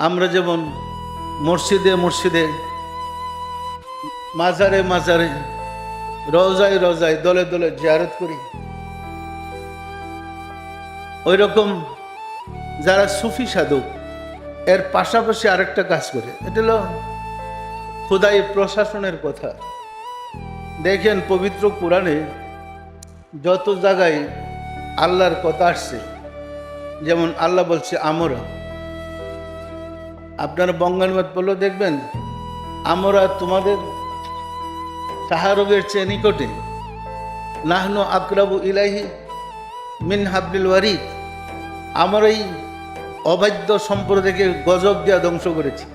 আমরা যেমন মসজিদে মসজিদে, মাজারে মাজারে, রওজায় রওজায় দলে দলে জিয়ারত করি, ওই রকম যারা সুফি সাধক এর পাশাপাশি আরেকটা কাজ করে, এটা হলো খোদাই প্রশাসনের কথা। দেখেন পবিত্র কোরআনে যত জায়গায় আল্লাহর কথা আসছে, যেমন আল্লাহ বলছে আমরা, আপনারা বঙ্গানুবাদ পড়লেও দেখবেন আমরা তোমাদের শাহরগের চেয়ে নিকটে, নাহনু আকরাবু ইলাইহি মিন হাবলিল ওয়ারিদ, আমরা এই অবাধ্য সম্প্রদায়কে গজব দেওয়া ধ্বংস করেছি।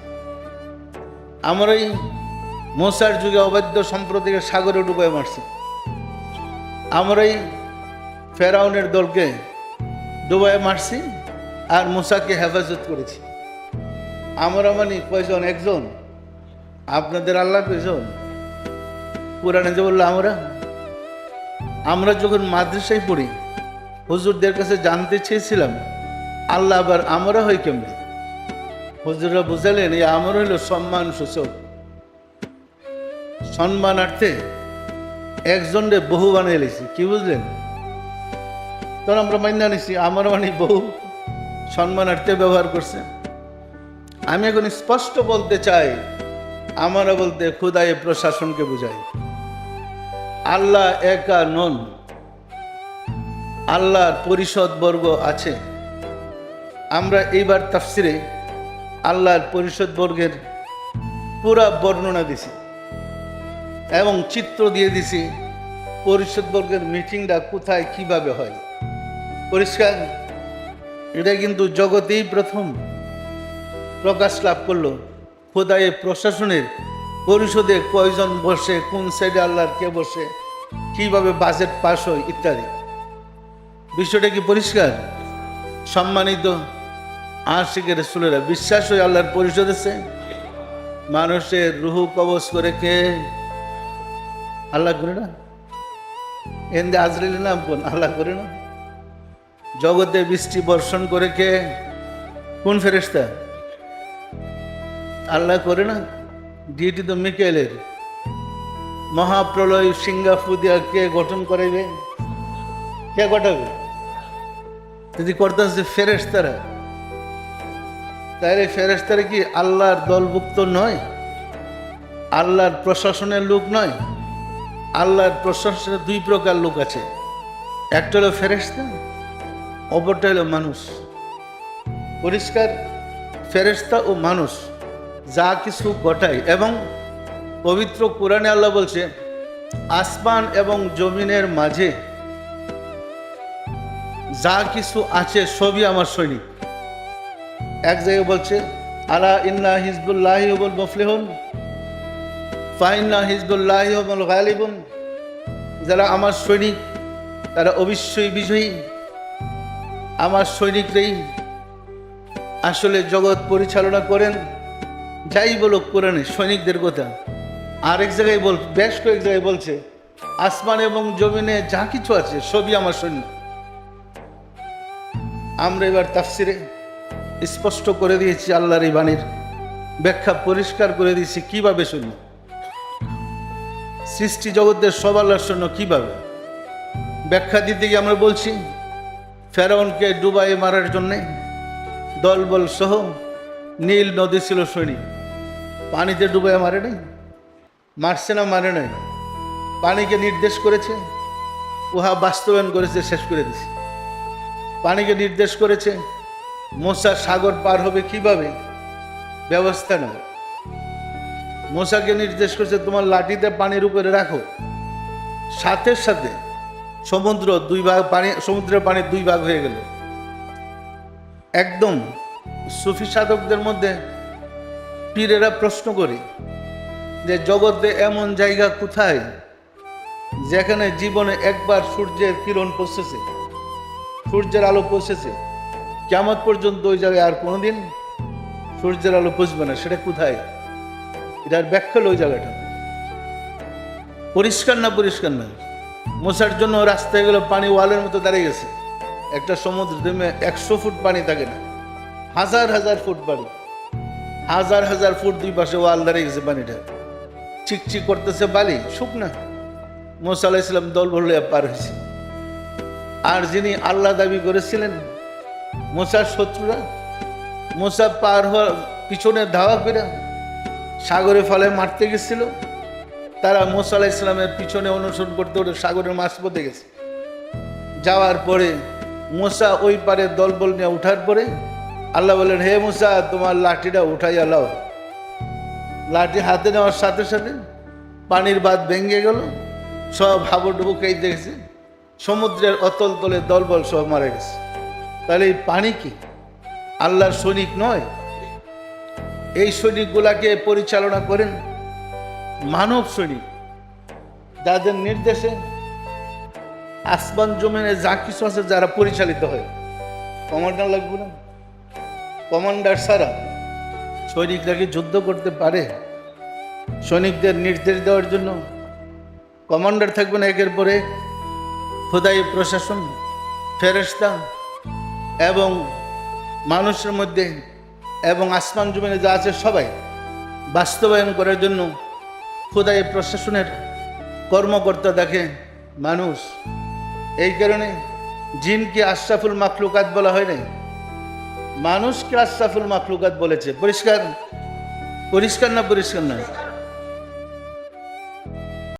আমরা এই মোসার যুগে অবাধ্য সম্প্রদায়কে সাগরে ডুবাই মারছি। আমরা এই ফেরাউনের দলকে ডুবাই মারছি আর মুসাকে হেফাজত করেছি। আমরা মানে কয়জন? একজন। আপনাদের আল্লাহ কয়জন? কোরআনে যে বললো আমরা যখন মাদ্রাসায় পড়ি, হুজুরদের কাছে জানতে চেয়েছিলাম আল্লাহ আবার আমরা হই কেমনি। হুজুররা বুঝালেন এই আমরা হইল সম্মান সূচক, সম্মানার্থে একজনরে বহু বানিয়ে লিখছি। কি বুঝলেন? তখন আমরা মাইনা নিছি আমরা মানে বহু সম্মানার্থে ব্যবহার করছে। আমি এখন স্পষ্ট বলতে চাই, আমরা বলতে খোদাই প্রশাসনকে বুঝাই। আল্লাহ একা নন, আল্লাহর পরিষদ বর্গ আছে। আমরা এইবার তাফসিরে আল্লাহর পরিষদ বর্গের পুরা বর্ণনা দিছি এবং চিত্র দিয়ে দিছি পরিষদ বর্গের মিটিংটা কোথায় কিভাবে হয়। পরিষ্কার, এটা কিন্তু জগতেই প্রথম প্রকাশ লাভ করলো। খোদাই প্রশাসনের পরিষদে কয়জন বসে, কোন সাইডে আল্লাহর কে বসে, কিভাবে বাজেট পাস হয় ইত্যাদি। বিষয়টা কি পরিষ্কার? সম্মানিত আশিকের রাসূলেরা, বিশ্বাস হয় আল্লাহর পরিষদ আছে। মানুষের রুহু কবজ করে কে? আল্লাহ করে না? এন্দে আজরাইলের নাম কোন? আল্লাহ করে না? জগতে বৃষ্টি বর্ষণ করে কে? কোন ফেরেশতা? আল্লাহ করে না? ডিউটি তো মিকাইলের। মহাপ্রলয় সিংহা ফুদিয়া কে গঠন করাইবে? কে ঘটাবে? যদি করতেছে ফেরেশতারা, তাহলে ফেরেশতারা কি আল্লাহর দলভুক্ত নয়? আল্লাহর প্রশাসনের লোক নয়? আল্লাহর প্রশাসনের দুই প্রকার লোক আছে, একটা হলো ফেরেশতা, অপরটা হলো মানুষ। পরিষ্কার, ফেরেশতা ও মানুষ যা কিছু ঘটায়, এবং পবিত্র কোরআনে আল্লাহ বলছে আসমান এবং জমিনের মাঝে যা কিছু আছে সবই আমার সৈনিক। এক জায়গায় বলছে আলা ইন্না হিজবুল্লাহি হুমুল মুফলিহুন ফাইন্না হিজবুল্লাহি হুমুল গালিবুন, যারা আমার সৈনিক তারা অবশ্যই বিজয়ী। আমার সৈনিকরাই আসলে জগৎ পরিচালনা করেন। যাই বলো কোরআনে সৈনিকদের কথা। আরেক জায়গায় বেশ কয়েক জায়গায় বলছে আসমান এবং জমিনে যা কিছু আছে সবই আমার সৈনিক। আমরা এবার তাফসিরে স্পষ্ট করে দিয়েছি, আল্লাহর এই বাণীর ব্যাখ্যা পরিষ্কার করে দিয়েছি কিভাবে সৈনিক। সৃষ্টি জগতের সব আল্লাহর সৈন্য কিভাবে ব্যাখ্যা দিতে গিয়ে আমরা বলছি ফেরাউনকে ডুবাই মারার জন্যে দলবল সহ নীল নদী ছিল সৈনিক। পানিতে ডুবাই মারে নাই, মারছে না? মারে নাই। পানিকে নির্দেশ করেছে, উহা বাস্তবায়ন করেছে, শেষ করে দিছে। পানিকে নির্দেশ করেছে মুসা সাগর পার হবে কিভাবে, ব্যবস্থা নেই। মুসাকে নির্দেশ করেছে তোমার লাঠিতে পানির উপরে রাখো, সাথে সাথে সমুদ্র দুই ভাগ, পানি সমুদ্রের পানি দুই ভাগ হয়ে গেল। একদম সুফি সাধকদের মধ্যে পীরেরা প্রশ্ন করে যে জগতে এমন জায়গা কোথায় যেখানে জীবনে একবার সূর্যের কিরণ পৌঁছেছে, সূর্যের আলো পৌঁছেছে, কিয়ামত পর্যন্ত ওই জায়গায় আর কোনোদিন সূর্যের আলো পৌঁছবে না, সেটা কোথায়? এটার ব্যাখ্যা হলো ওই জায়গাটা পরিষ্কার না? পরিষ্কার না? মুসার জন্য রাস্তায় গেলে পানি ওয়ালের মতো দাঁড়িয়ে গেছে। একটা সমুদ্র 100 ফুট পানি থাকে না, হাজার হাজার ফুট পানি। হাজার হাজার ফুট দুই পাশে ওয়াল দাঁড়িয়ে গেছে, পানিটা চিকচিক করতেছে, বালি শুকনা। মুসা আলাইহিস সালাম দল ভরলে পার হয়েছে। আর যিনি আল্লাহ দাবি করেছিলেন মুসার শত্রুরা, মুসা পার হওয়ার পিছনে ধাওয়া করে সাগরে ফলে মারতে গেছিল, তারা মুসা আলাইহিস সালামের পিছনে অনুসরণ করতে ওটা সাগরের মাঝপথে গেছে। যাওয়ার পরে মুসা ওই পারে দলবল নিয়ে উঠার পরে আল্লাহ বলেন, হে মুসা, তোমার লাঠিটা উঠাইয়া লাও। লাঠি হাতে নেওয়ার সাথে সাথে পানির বাঁধ ভেঙে গেল, সব হাবুডুবু খেয়ে দেখেছে, সমুদ্রের অতল তলে দলবল সব মারা গেছে। তাহলে এই পানি কি আল্লাহর সৈনিক নয়? এই সৈনিকগুলাকে পরিচালনা করেন মানব সৈনিক, যাদের নির্দেশে আসমান জমিনে যা কিছু আছে যারা পরিচালিত হয়। কমান্ডার লাগবে না? কমান্ডার ছাড়া সৈনিকরা কি যুদ্ধ করতে পারে? সৈনিকদের নির্দেশ দেওয়ার জন্য কমান্ডার থাকবে না একের পরে? খোদাই প্রশাসন, ফেরেশতা এবং মানুষের মধ্যে এবং আসমান জমিনে যা আছে সবাই বাস্তবায়ন করার জন্য খোদাই প্রশাসনের কর্মকর্তা দেখে মানুষ। এই কারণে জিনকে আশরাফুল মাখলুকাত বলা হয় নাই, মানুষকে আশরাফুল মাখলুকাত বলেছে। পরিষ্কার পরিষ্কার না? পরিষ্কার না?